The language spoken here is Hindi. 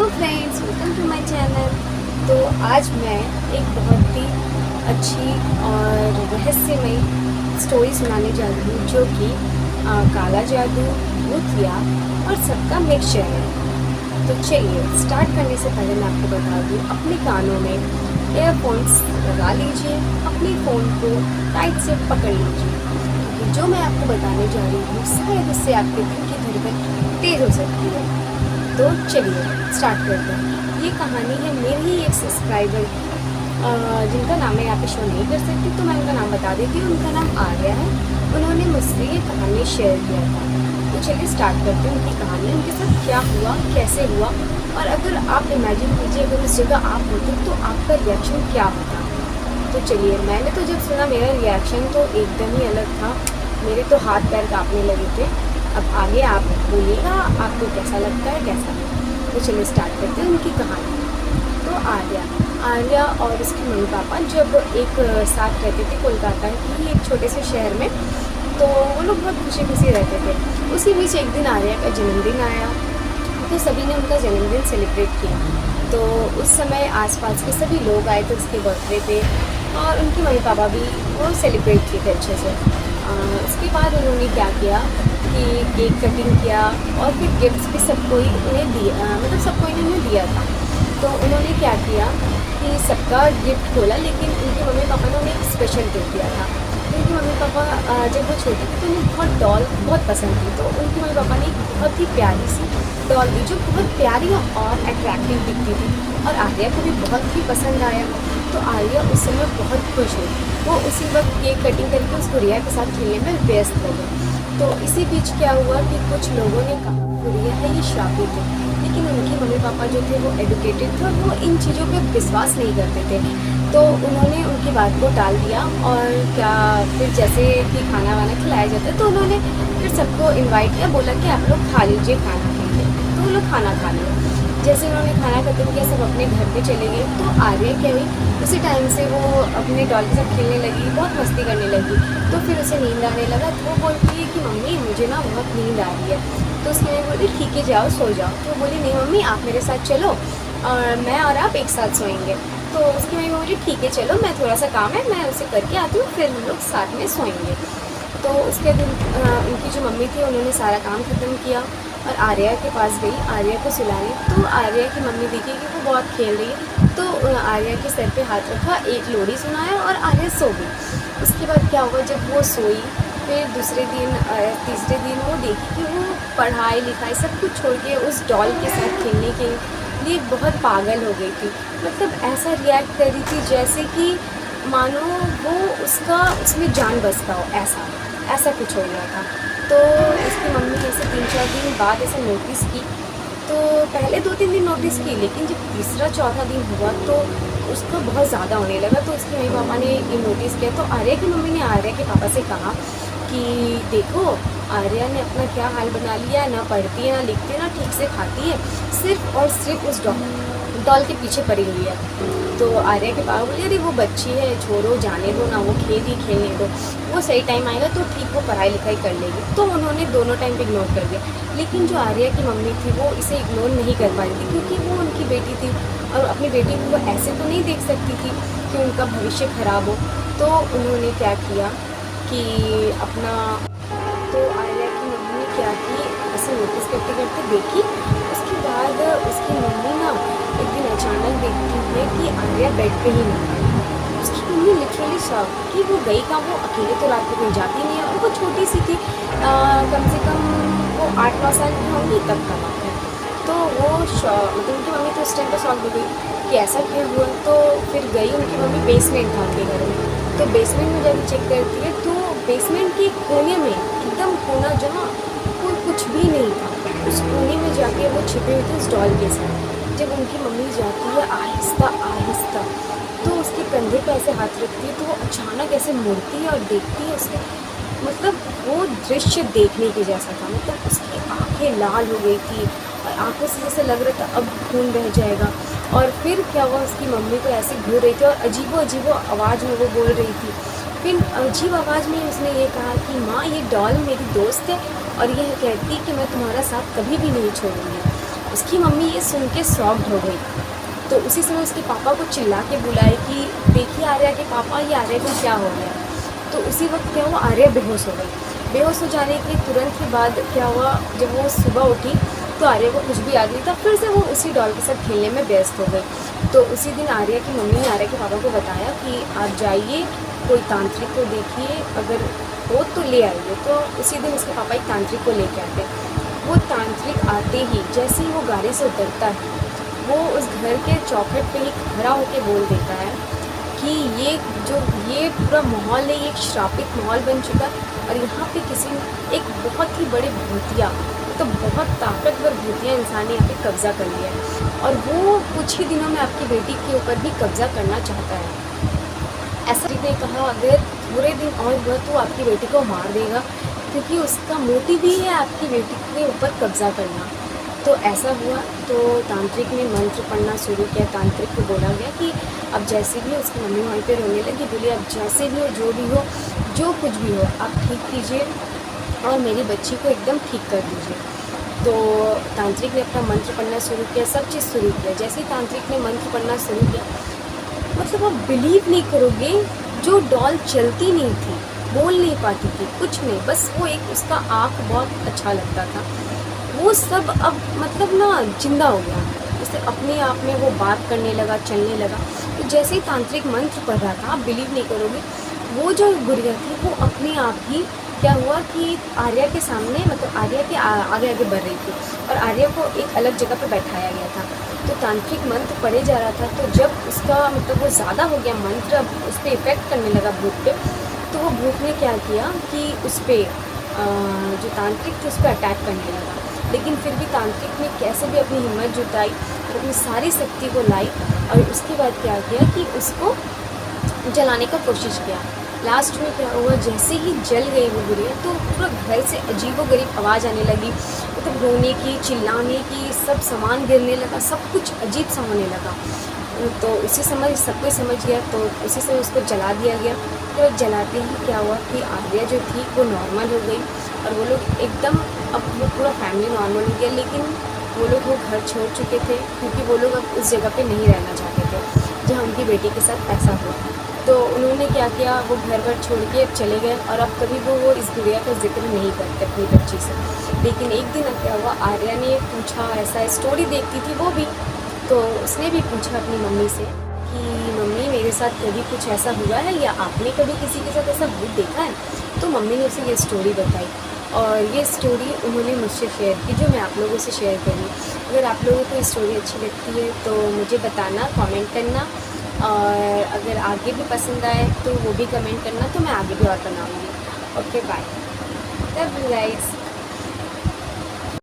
Friends, welcome to my channel. तो आज मैं एक बहुत ही अच्छी और रहस्यमयी स्टोरी सुनाने जा रही हूँ जो कि काला जादू, भूतिया और सबका मिक्सचर है। तो चलिए स्टार्ट करने से पहले मैं आपको बता दूँ, अपने कानों में एयरफोन्स लगा लीजिए, अपने फ़ोन को टाइट से पकड़ लीजिए क्योंकि जो मैं आपको बताने जा रही हूँ शायद इससे आपके दिल की धड़कन तेज़ हो सकती है। तो चलिए स्टार्ट करते हैं। ये कहानी है मेरी ही एक सब्सक्राइबर की, जिनका नाम मैं यहाँ पे शो नहीं कर सकती, तो मैं उनका नाम बता देती हूँ। उनका नाम आर्या है। उन्होंने मुझसे ये कहानी शेयर किया था। तो चलिए स्टार्ट करते हैं उनकी कहानी, उनके साथ क्या हुआ, कैसे हुआ, और अगर आप इमेजिन कीजिए अगर उस जगह आप होते तो आपका रिएक्शन क्या होता। तो चलिए, मैंने तो जब सुना मेरा रिएक्शन तो एकदम ही अलग था। मेरे तो हाथ पैर काँपने लगे थे। अब आगे आप बोलिएगा आपको कैसा लगता है, कैसा नहीं। तो चलिए स्टार्ट करते हैं उनकी कहानी। तो आर्या और उसके मम्मी पापा जब एक साथ रहते थे कोलकाता की एक छोटे से शहर में, तो वो लोग बहुत खुशी खुशी रहते थे। उसी बीच एक दिन आर्या का जन्मदिन आया, तो सभी ने उनका जन्मदिन सेलिब्रेट किया। तो उस समय आसपास के सभी लोग आए थे, उसके बर्थडे पे, और उनके मम्मी पापा भी वो सेलिब्रेट किए थे अच्छे से। उसके बाद उन्होंने क्या किया कि केक कटिंग किया और फिर गिफ्ट्स भी सबको ही उन्हें दिया, मतलब सबको इन्होंने दिया था। तो उन्होंने क्या किया कि सबका गिफ्ट खोला, लेकिन उनके मम्मी पापा ने उन्हें एक स्पेशल गिफ्ट दिया था। उनके मम्मी पापा जब वो छोटे थे तो उन्हें बहुत डॉल बहुत पसंद थी। तो उनके मम्मी पापा ने एक बहुत ही प्यारी सी डॉल दी जो बहुत प्यारी और अट्रैक्टिव दिखती थी, और आर्या को भी बहुत ही पसंद आया। तो आर्या उस समय बहुत खुश हुई। वो उसी वक्त केक कटिंग करके उसको रिया के साथ खेलने में व्यस्त हो गई। तो इसी बीच क्या हुआ कि कुछ लोगों ने कहा रिया है ये श्रापित है, लेकिन उनके मम्मी पापा जो थे वो एडुकेटेड थे और वो इन चीज़ों पे विश्वास नहीं करते थे। तो उन्होंने उनकी बात को टाल दिया, और क्या फिर जैसे कि खाना वाना खिलाया जाता है तो उन्होंने फिर सबको इनवाइट किया, बोला कि आप लोग खा लीजिए खाना खाइए। तो वो लोग खाना खा लिया। जैसे उन्होंने खाना खत्म किया, सब अपने घर पे चले गए। तो आर्या क्या हुई, उसी टाइम से वो अपने डॉल के साथ खेलने लगी, बहुत मस्ती करने लगी। तो फिर उसे नींद आने लगा। तो वो बोलती है कि मम्मी मुझे ना बहुत नींद आ रही है। तो उसकी मम्मी बोली ठीक है जाओ सो जाओ। तो वो बोली नहीं मम्मी आप मेरे साथ चलो, और मैं और आप एक साथ सोएंगे। तो उसकी मम्मी बोली ठीक है चलो, मैं थोड़ा सा काम है मैं उसे करके आती हूँ, फिर हम लोग साथ में सोएंगे। तो उसके दिन उनकी जो मम्मी थी उन्होंने सारा काम ख़त्म किया और आर्या के पास गई आर्या को सुलाने। तो आर्या की मम्मी देखी कि वो बहुत खेल रही है, तो आर्या के सर पे हाथ रखा, एक लोरी सुनाया और आर्या सो गई। उसके बाद क्या हुआ, जब वो सोई फिर दूसरे दिन तीसरे दिन वो देखी कि वो पढ़ाई लिखाई सब कुछ छोड़ के उस डॉल के साथ खेलने के लिए बहुत पागल हो गई थी। मतलब ऐसा रिएक्ट कर रही थी जैसे कि मानो वो उसमें जान बसता हो, ऐसा कुछ हो गया था। तो उसकी मम्मी ऐसे 3-4 दिन बाद ऐसे नोटिस की। तो पहले 2-3 दिन नोटिस की, लेकिन जब तीसरा चौथा दिन हुआ तो उसका बहुत ज़्यादा होने लगा। तो उसके मम्मी पापा ने ये नोटिस किया। तो आर्या की मम्मी ने आर्या के पापा से कहा कि देखो आर्या ने अपना क्या हाल बना लिया है, ना पढ़ती है ना लिखती है ना ठीक से खाती है, सिर्फ और सिर्फ उस डॉल के पीछे पड़ी हुई है। तो आर्या के पापा बोले अरे वो बच्ची है, छोड़ो जाने दो ना, वो खेलने दो, वो सही टाइम आएगा तो ठीक वो पढ़ाई लिखाई कर लेगी। तो उन्होंने दोनों टाइम पे इग्नोर कर दिया। लेकिन जो आर्या की मम्मी थी वो इसे इग्नोर नहीं कर पा रही थी, क्योंकि वो उनकी बेटी थी और अपनी बेटी को वो ऐसे तो नहीं देख सकती थी कि उनका भविष्य खराब हो। तो उन्होंने क्या किया कि अपना तो आर्या की मम्मी ने क्या की, ऐसे नोटिस करते करते देखी। उसके बाद उसकी मम्मी ना एक दिन अचानक देखती है कि आर्या बेड पे ही नहीं है। उसकी मम्मी लिटरली शॉक कि वो गई कहाँ, वो अकेले तो रात को कहीं जाती नहीं है, और वो छोटी सी थी, कम से कम वो 8-9 साल की होंगी तब का बात है। तो वो मतलब उनकी मम्मी तो उस टाइम पर शॉक हो गई कि ऐसा क्यों हुआ। तो फिर गई, उनकी मम्मी बेसमेंट था उनके घर में, तो बेसमेंट में जाकर चेक करती है तो बेसमेंट के कोने में एकदम कोना जहाँ कोई कुछ भी नहीं था, उस कोने में जाके वो छिपे हुए थे उस डॉल के साथ। जब उनकी मम्मी जाती है आहिस्ता आहिस्ता, तो उसके कंधे पे ऐसे हाथ रखती है, तो वो अचानक ऐसे मुड़ती है और देखती है उसके, मतलब वो दृश्य देखने के जैसा था। मतलब उसकी आंखें लाल हो गई थी और आंखों से जैसे लग रहा था अब खून बह जाएगा। और फिर क्या हुआ, उसकी मम्मी को ऐसे घूर रही थी और अजीबो आवाज़ में वो बोल रही थी। फिर अजीब आवाज़ में उसने ये कहा कि माँ ये डॉल मेरी दोस्त है और यह कहती कि मैं तुम्हारा साथ कभी भी नहीं छोड़ूंगी। उसकी मम्मी ये सुन के शॉक्ड हो गई। तो उसी समय उसके पापा को चिल्ला के बुलाए कि देखिए आर्या के पापा, ये आर्या को क्या हो गया। तो उसी वक्त क्या हुआ, आर्या बेहोश हो गई। बेहोश हो जाने के तुरंत के बाद क्या हुआ, जब वो सुबह उठी तो आर्या को कुछ भी याद नहीं था। फिर से वो उसी डॉल के साथ खेलने में व्यस्त हो गई। तो उसी दिन आर्या की मम्मी ने आर्या के पापा को बताया कि आप जाइए कोई तांत्रिक को देखिए, अगर हो तो ले आइए। तो उसी दिन उसके पापा एक तांत्रिक को लेके आते। वो तांत्रिक आते ही जैसे ही वो गाड़ी से उतरता है, वो उस घर के चौखट पे ही खड़ा होकर बोल देता है कि ये पूरा माहौल है, ये एक श्रापित माहौल बन चुका है और यहाँ पे किसी ने एक बहुत ही बड़े भूतिया, तो बहुत ताकतवर भूतिया इंसान ने यहाँ पे कब्जा कर लिया है और वो कुछ ही दिनों में आपकी बेटी के ऊपर भी कब्जा करना चाहता है। ऐसा ने कहा अगर थोड़े दिन और हुआ तो आपकी बेटी को मार देगा, क्योंकि उसका मोटिव ही है आपकी बेटी के ऊपर कब्जा करना। तो ऐसा हुआ तो तांत्रिक ने मंत्र पढ़ना शुरू किया। तांत्रिक को बोला गया कि अब जैसे भी हो, उसकी मम्मी वहीं पे रोने लगी, बोली अब जैसे भी हो, जो भी हो, जो कुछ भी हो, आप ठीक कीजिए और मेरी बच्ची को एकदम ठीक कर दीजिए। तो तांत्रिक ने अपना मंत्र पढ़ना शुरू किया, सब चीज़ शुरू किया। जैसे ही तांत्रिक ने मंत्र पढ़ना शुरू किया, मतलब आप बिलीव नहीं करोगे, जो डॉल चलती नहीं थी, बोल नहीं पाती थी, कुछ नहीं, बस वो एक उसका आँख बहुत अच्छा लगता था, वो सब अब मतलब ना जिंदा हो गया। उससे अपने आप में वो बात करने लगा, चलने लगा। तो जैसे ही तांत्रिक मंत्र पढ़ रहा था, आप बिलीव नहीं करोगे, वो जो गुड़िया थी वो अपने आप ही क्या हुआ कि आर्या के सामने, मतलब आर्या के आगे आगे बढ़ रही थी और आर्या को एक अलग जगह पर बैठाया गया था। तो तांत्रिक मंत्र पढ़े जा रहा था, तो जब उसका मतलब वो ज़्यादा हो गया मंत्र, अब उस पर इफ़ेक्ट करने लगा भूत पे, तो वो भूत ने क्या किया कि उस पर जो तांत्रिक थे उस पर अटैक करने लगा। लेकिन फिर भी तांत्रिक ने कैसे भी अपनी हिम्मत जुटाई, अपनी सारी शक्ति को लाई और उसके बाद क्या किया कि उसको जलाने का कोशिश किया। लास्ट में क्या हुआ, जैसे ही जल गई वो गुड़िया, तो पूरा घर से अजीबोगरीब आवाज़ आने लगी, मतलब रोने की, चिल्लाने की, सब सामान गिरने लगा, सब कुछ अजीब सा होने लगा। तो उसी समय सब कोई समझ गया, तो उसी समय उसको जला दिया गया। तो जलाते ही क्या हुआ कि आर्या जो थी वो नॉर्मल हो गई और वो लोग एकदम, अब वो पूरा फैमिली नॉर्मल हो गया। लेकिन वो लोग वो घर छोड़ चुके थे, क्योंकि वो लोग अब उस जगह पे नहीं रहना चाहते थे जहाँ उनकी बेटी के साथ ऐसा हुआ। तो उन्होंने क्या किया, वो घर वर छोड़ के चले गए और अब कभी वो इस गुड़िया का जिक्र नहीं करते अपनी बच्ची से। लेकिन एक दिन क्या हुआ, आर्या ने पूछा, ऐसा स्टोरी देखती थी वो भी, तो उसने भी पूछा अपनी मम्मी से कि मम्मी मेरे साथ कभी कुछ ऐसा हुआ है या आपने कभी किसी के साथ ऐसा भूत देखा है। तो मम्मी ने उसे ये स्टोरी बताई और ये स्टोरी उन्होंने मुझसे शेयर की, जो मैं आप लोगों से शेयर करूँ। अगर आप लोगों को ये स्टोरी अच्छी लगती है तो मुझे बताना, कमेंट करना, और अगर आगे भी पसंद आए तो वो भी कमेंट करना, तो मैं आगे भी और बनाऊँगी। Okay bye, love you guys.